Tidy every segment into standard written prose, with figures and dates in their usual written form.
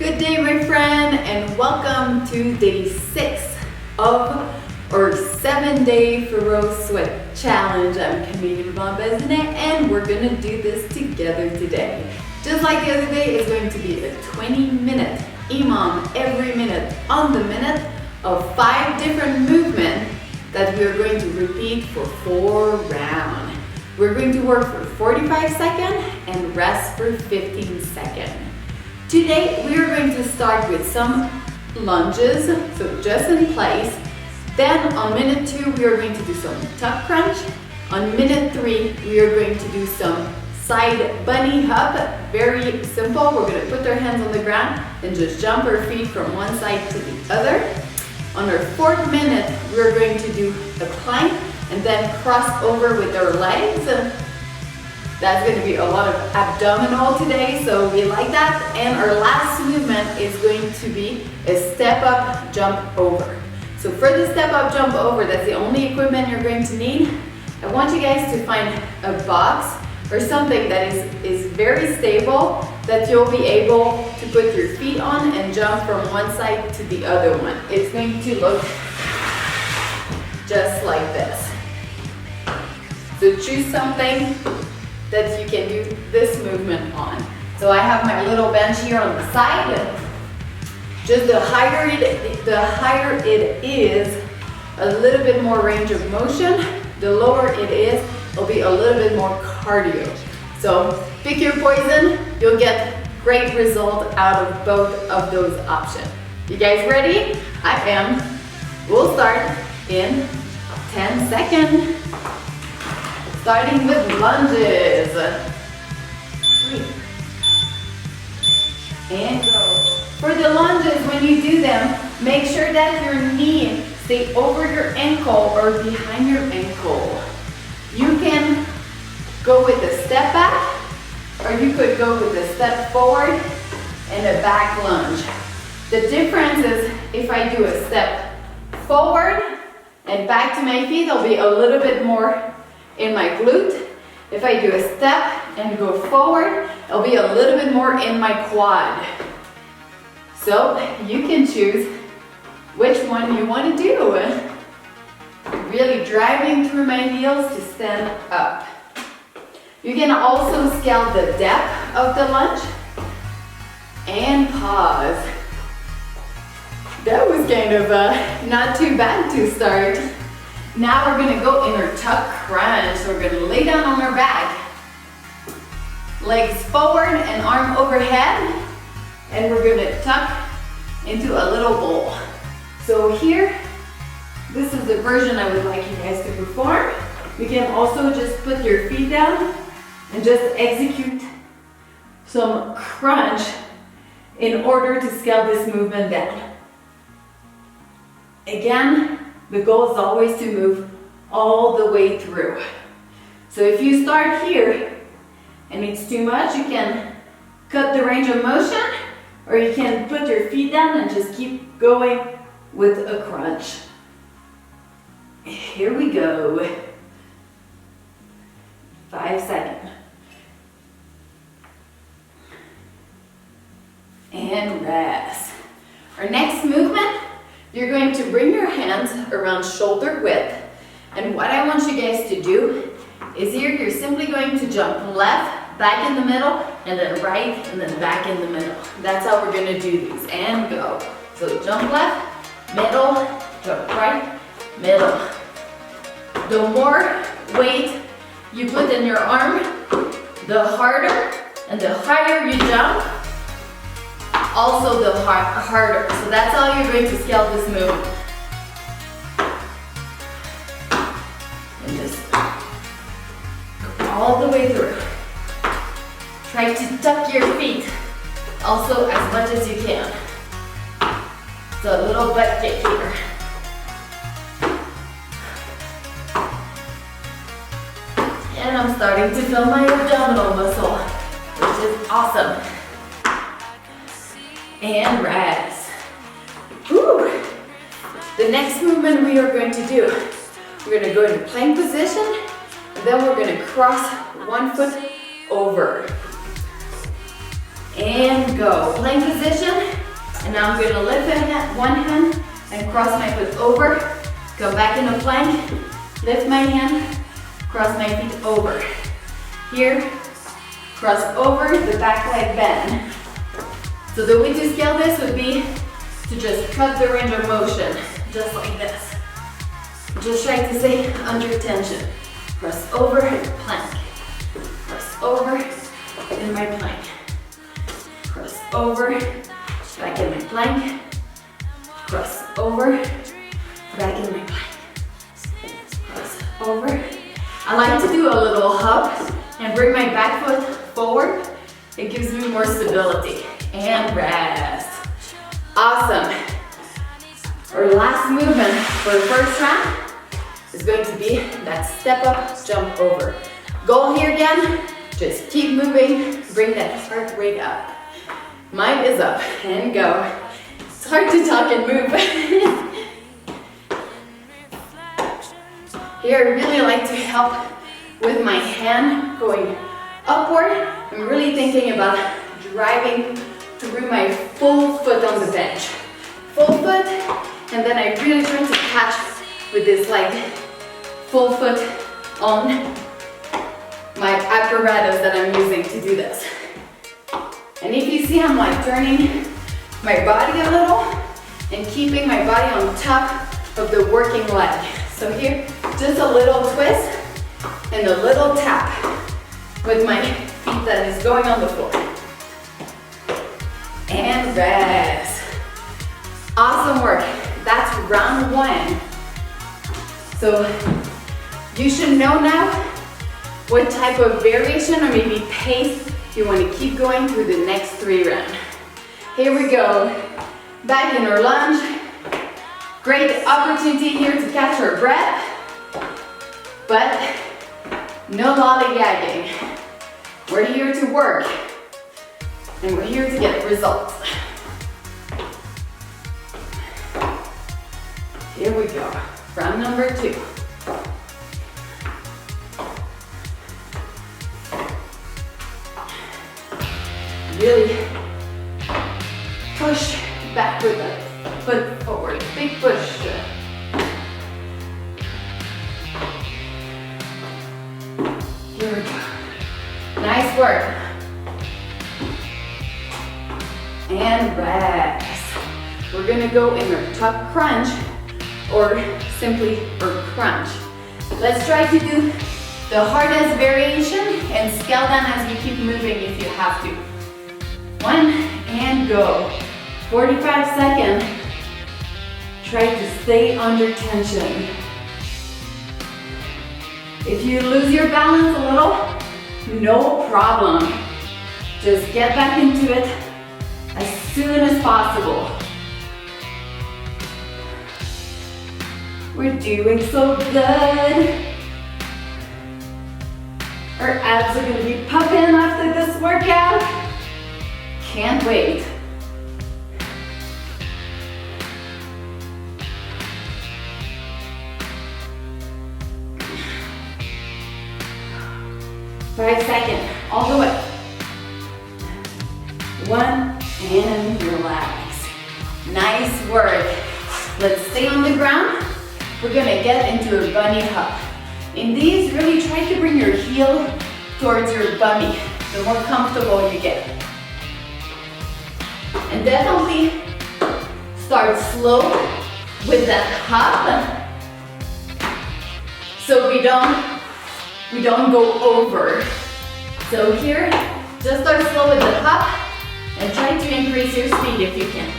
Good day, my friend, and welcome to day 6 of our 7-day Feroce sweat challenge. I'm Camille Leblanc Bazinet, and we're gonna do this together today. Just like the other day, it's going to be a 20-minute imam every minute on the minute of 5 different movements that we are going to repeat for 4 rounds. We're going to work for 45 seconds and rest for 15 seconds. Today, we are going to start with some lunges, so just in place. Then on minute 2, we are going to do some tuck crunch. On minute 3, we are going to do some side bunny hop. Very simple. We're going to put our hands on the ground and just jump our feet from one side to the other. On our 4th minute, we're going to do a plank and then cross over with our legs. That's going to be a lot of abdominal today, so we like that. And our last movement is going to be a step up, jump over. So for the step up, jump over, that's the only equipment you're going to need. I want you guys to find a box or something that is very stable that you'll be able to put your feet on and jump from one side to the other one. It's going to look just like this. So choose something that you can do this movement on. So I have my little bench here on the side. Just the higher it is, a little bit more range of motion. The lower it is, it'll be a little bit more cardio. So pick your poison, you'll get great result out of both of those options. You guys ready? I am. We'll start in 10 seconds. Starting with lunges. 3. And go. For the lunges, when you do them, make sure that your knee stay over your ankle or behind your ankle. You can go with a step back, or you could go with a step forward and a back lunge. The difference is if I do a step forward and back to my feet, there'll be a little bit more in my glute. If I do a step and go forward, it'll be a little bit more in my quad. So you can choose which one you want to do. Really driving through my heels to stand up. You can also scale the depth of the lunge and pause. That was kind of not too bad to start. Now we're gonna go in our tuck crunch. So we're gonna lay down on our back. Legs forward and arm overhead. And we're gonna tuck into a little bowl. So here, this is the version I would like you guys to perform. You can also just put your feet down and just execute some crunch in order to scale this movement down. Again, the goal is always to move all the way through. So if you start here and it's too much, you can cut the range of motion, or you can put your feet down and just keep going with a crunch. Here we go. 5 seconds. And rest. Our next movement, you're going to bring your hands around shoulder width. And what I want you guys to do is here you're simply going to jump left, back in the middle, and then right, and then back in the middle. That's how we're gonna do these, and go. So jump left, middle, jump right, middle. The more weight you put in your arm, the harder, and the higher you jump, also the harder. So that's how you're going to scale this move. And just go all the way through. Try to tuck your feet also as much as you can. So a little butt kick here. And I'm starting to feel my abdominal muscle, which is awesome. And rest. Woo. The next movement we are going to do, we're going to go into plank position, and then we're going to cross one foot over. and go. Plank position, and now I'm gonna lift one hand and cross my foot over. Go back into plank, lift my hand, cross my feet over. Here, cross over, the back leg bend. So the way to scale this would be to just cut the range of motion, just like this. Just try to stay under tension. Cross over, plank. Cross over, in my plank. Cross over, back in my plank. Cross over, back in my plank. Cross over. I like to do a little hop and bring my back foot forward. It gives me more stability. And rest. Awesome. Our last movement for the first round is going to be that step up, jump over. Goal here again, just keep moving, bring that heart rate up. Mine is up, and go. It's hard to talk and move. Here, I really like to help with my hand going upward. I'm really thinking about driving through my full foot on the bench. Full foot, and then I really try to catch with this like full foot on my apparatus that I'm using to do this. And if you see, I'm like turning my body a little and keeping my body on top of the working leg. So here, just a little twist and a little tap with my feet that is going on the floor. And rest. Awesome work. That's round one. So you should know now what type of variation or maybe pace you want to keep going through the next 3 rounds. Here we go. Back in our lunge. Great opportunity here to catch our breath, but no lollygagging. We're here to work, and we're here to get results. Here we go. Round number 2. Really push back with the foot forward. Big push. Here we go. Nice work. And rest. We're gonna go in our tuck crunch or simply our crunch. Let's try to do the hardest variation and scale down as we keep moving if you have to. 1 and go. 45 seconds. Try to stay under tension. If you lose your balance a little, no problem. Just get back into it as soon as possible. We're doing so good. Our abs are gonna be popping after this workout. Can't wait. Five seconds, all the way. 1 and relax. Nice work. Let's stay on the ground. We're gonna get into a bunny hop. In these, really try to bring your heel towards your bummy, the more comfortable you get. And definitely start slow with that hop, so we don't go over. So here, just start slow with the hop and try to increase your speed if you can.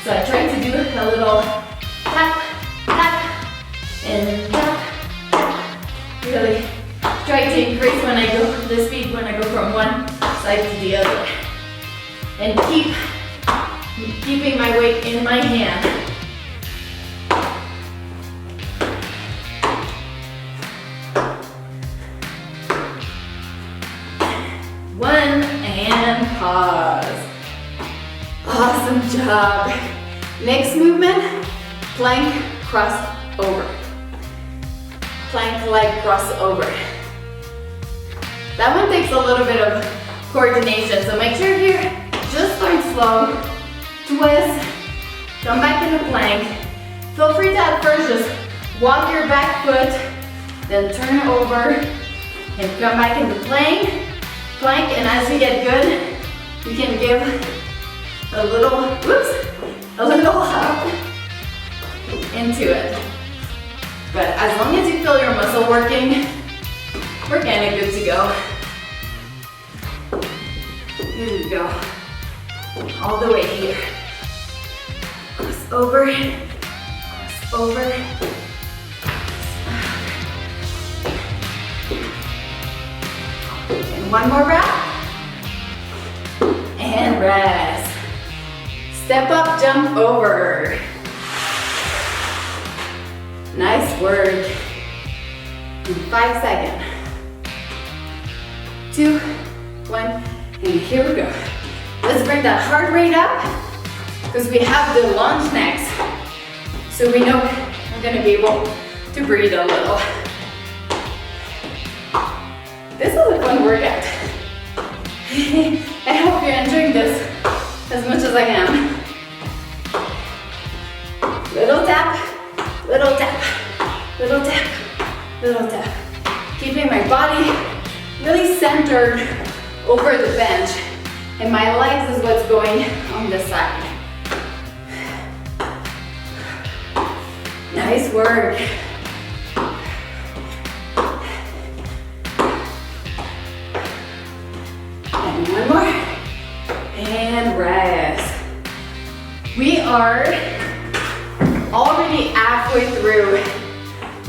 So I try to do a little tap, tap, and tap, tap. Really try to increase when I go the speed when I go from one side to the other. And keeping my weight in my hand. One and pause. Awesome job. Next movement, plank cross over. Plank leg cross over. That one takes a little bit of coordination, so make sure here, just start slow, twist, come back into plank. Feel free to at first just walk your back foot, then turn over and come back into plank, and as you get good, you can give a little hop into it. But as long as you feel your muscle working, we're kind of good to go. Here we go. All the way here. Cross over, cross over. And one more breath. And rest. Step up, jump over. Nice work. In 5 seconds. 2, 1, and here we go. Let's bring that heart rate up because we have the lunge next. So we know we're gonna be able to breathe a little. This is a fun workout. I hope you're enjoying this as much as I am. Little tap, little tap, little tap, little tap. Keeping my body really centered over the bench, and my legs is what's going on the side. Nice work. And one more. And rest. We are already halfway through.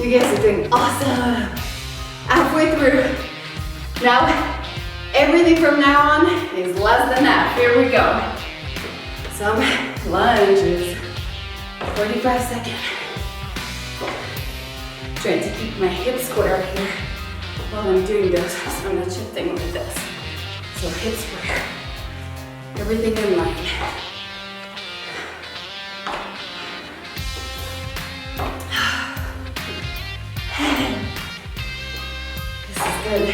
You guys are doing awesome. Halfway through. Now, everything from now on is less than half. Here we go. Some lunges. 45 seconds. Trying to keep my hips square here while I'm doing this, so I'm not shifting with this. So hips square. Everything in line. This is good.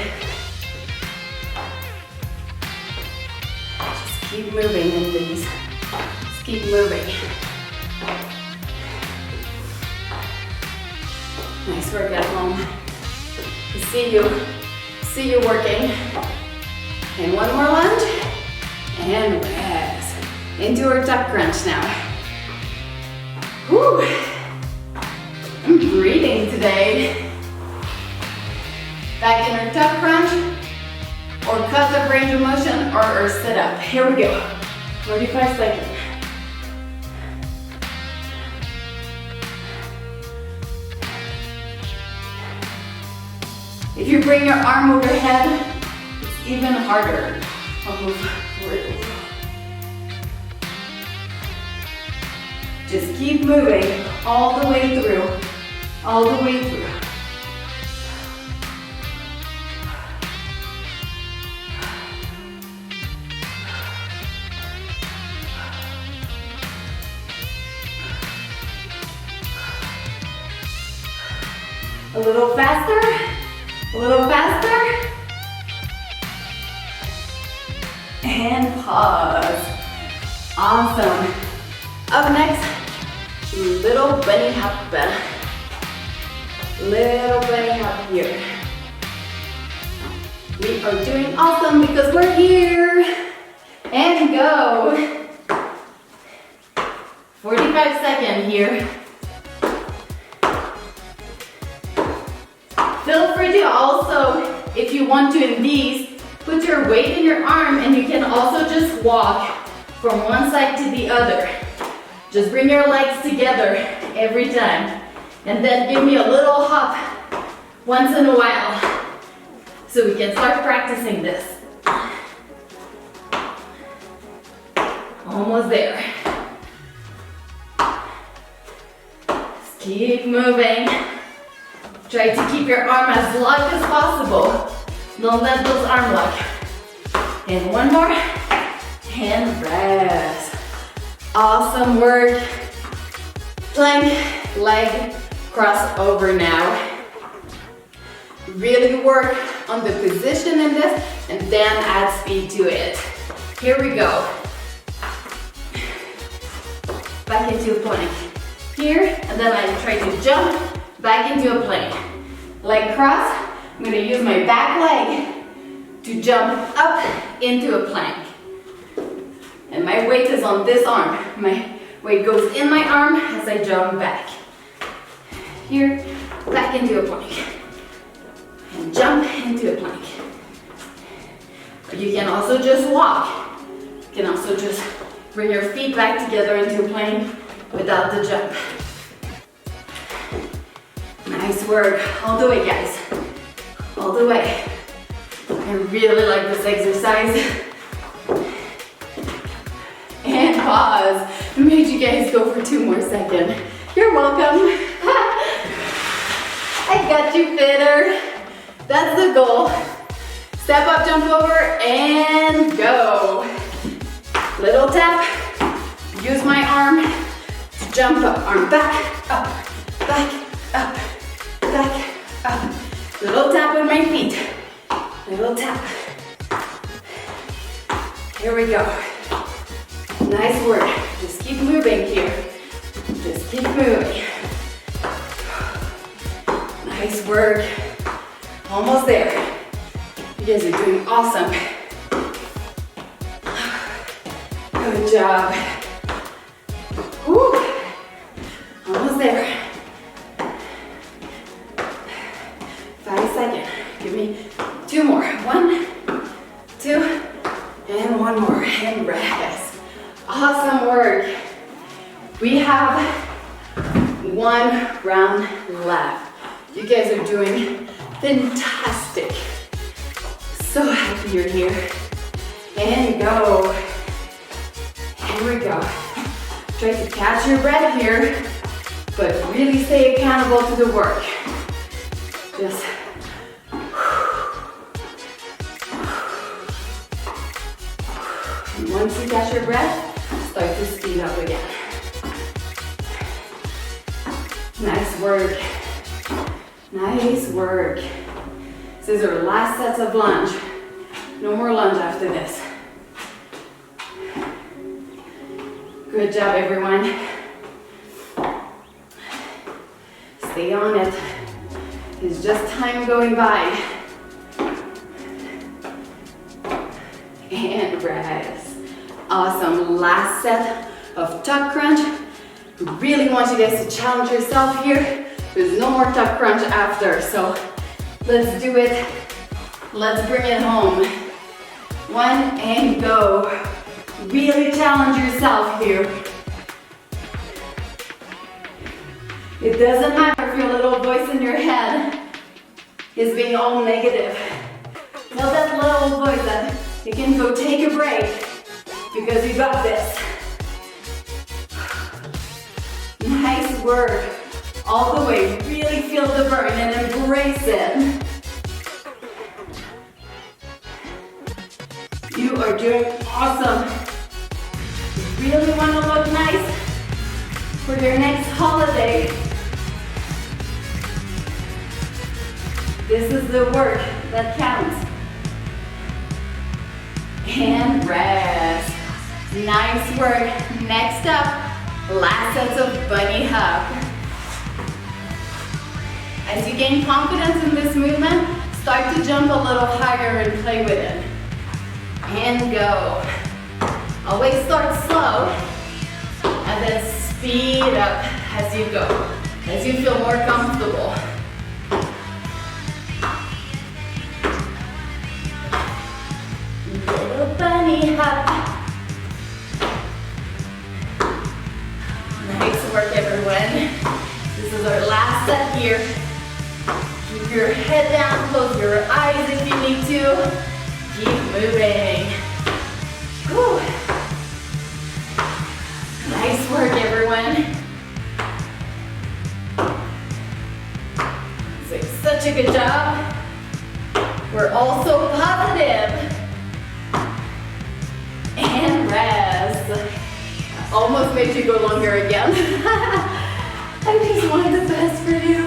Just keep moving in these. Just keep moving. Nice work at home. See you working. And one more lunge. And rest. Into our tuck crunch now. Whew. I'm breathing today. Back in our tuck crunch, or cut up range of motion, or our sit up. Here we go. 45 seconds. If you bring your arm overhead, it's even harder. I'll move forward a little. Just keep moving all the way through. All the way through. A little faster. A little faster. And pause. Awesome. Up next, little bunny hop. Little bunny hop here. We are doing awesome because we're here. And go. 45 seconds here. Feel free to also, if you want to in these, put your weight in your arm and you can also just walk from one side to the other. Just bring your legs together every time. And then give me a little hop once in a while so we can start practicing this. Almost there. Just keep moving. Try to keep your arm as locked as possible. Don't let those arms lock. And one more. And rest. Awesome work. Plank, leg, cross over now. Really work on the position in this and then add speed to it. Here we go. Back into a plank. Here, and then I try to jump back into a plank. Leg cross, I'm gonna use my back leg to jump up into a plank. And my weight is on this arm. My weight goes in my arm as I jump back. Here, back into a plank. And jump into a plank. You can also just walk. You can also just bring your feet back together into a plank without the jump. Nice work. All the way, guys. All the way. I really like this exercise. And pause. I made you guys go for 2 more seconds. You're welcome. I got you, fitter. That's the goal. Step up, jump over, and go. Little tap. Use my arm to jump up. Arm back, up, back, up, back, up. Little tap with my feet. Little tap. Here we go. Nice work. Just keep moving here. Just keep moving. Nice work. Almost there. You guys are doing awesome. Good job. Woo. Almost there. 5 seconds. Give me 2 more. 1, 2, and 1 more. And rest. Awesome work. We have 1 round left. You guys are doing fantastic. So happy you're here. And go. Here we go. Try to catch your breath here, but really stay accountable to the work. Just and once you catch your breath, start to speed up again. Nice work. Nice work. This is our last set of lunge. No more lunge after this. Good job, everyone. Stay on it. It's just time going by. And rest. Awesome. Last set of tuck crunch. Really want you guys to challenge yourself here. There's no more tuck crunch after, so let's do it. Let's bring it home. 1 and go. Really challenge yourself here. It doesn't matter if your little voice in your head is being all negative. Tell that little voice that you can go take a break because you got this. Nice work. All the way. Really feel the burn and embrace it. You are doing awesome. You really want to look nice for your next holiday. This is the work that counts. And rest. Nice work. Next up, last sets of Bunnyhop. As you gain confidence in this movement, start to jump a little higher and play with it. And go. Always start slow and then speed up as you go, as you feel more comfortable. Little bunny hop. Nice work, everyone. This is our last set here. Keep your head down, close your eyes if you need to. Keep moving. Whew. Nice work, everyone. Doing such a good job. We're all so positive. And rest. Almost made you go longer again. I just want the best for you.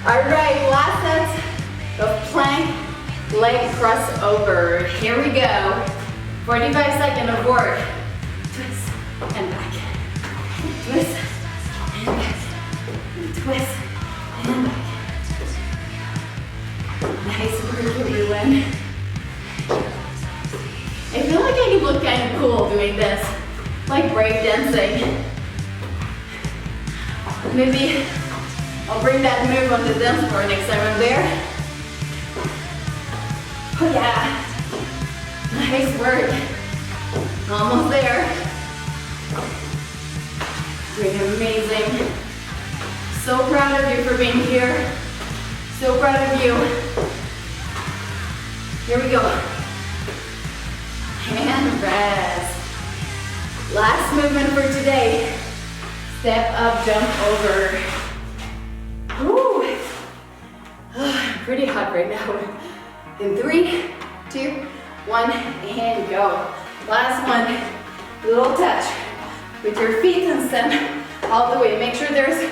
All right, last set of plank leg crossover. Here we go. 45 seconds of work. Twist and back. Twist and back. Twist and back. Nice work, everyone. I feel like I could look kind of cool doing this, like break dancing. Maybe I'll bring that move on the dance floor next time I'm there. Oh yeah, nice work. Almost there. Doing amazing. So proud of you for being here. So proud of you. Here we go. And rest. Last movement for today. Step up, jump over. Woo. I'm pretty hot right now. In 3, 2, 1, and go. Last one. Little touch with your feet and send all the way. Make sure there's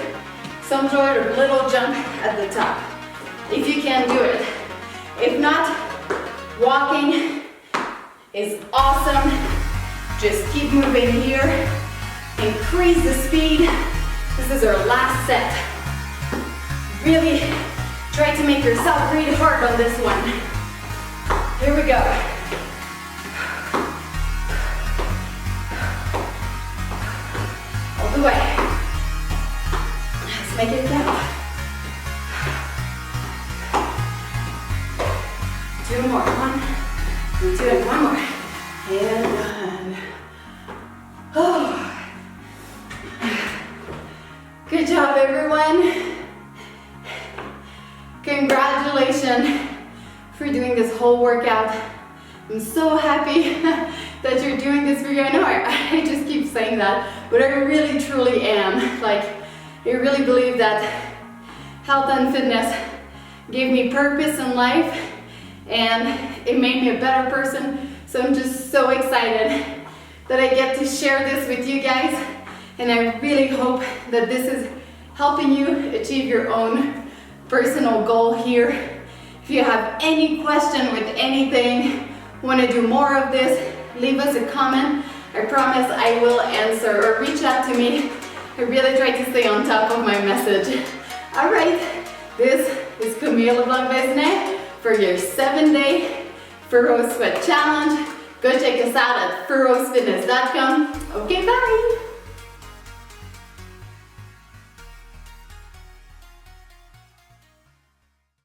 some sort of little jump at the top, if you can do it. If not, walking is awesome. Just keep moving here. Increase the speed. This is our last set. Really try to make yourself breathe hard on this one. Here we go. All the way. Let's make it count. 2 more. 1, 2, and 1 more. And done. Oh. Good job, everyone. Congratulations for doing this whole workout. I'm so happy that you're doing this video. I know I just keep saying that, but I really truly am. Like, I really believe that health and fitness gave me purpose in life, and it made me a better person. So I'm just so excited that I get to share this with you guys, and I really hope that this is helping you achieve your own personal goal here. If you have any question with anything, want to do more of this, leave us a comment. I promise I will answer, or reach out to me. I really try to stay on top of my message. All right, this is Camille Leblanc Bazinet for your 7-day Feroce Sweat Challenge. Go check us out at ferocefitness.com. Okay, bye.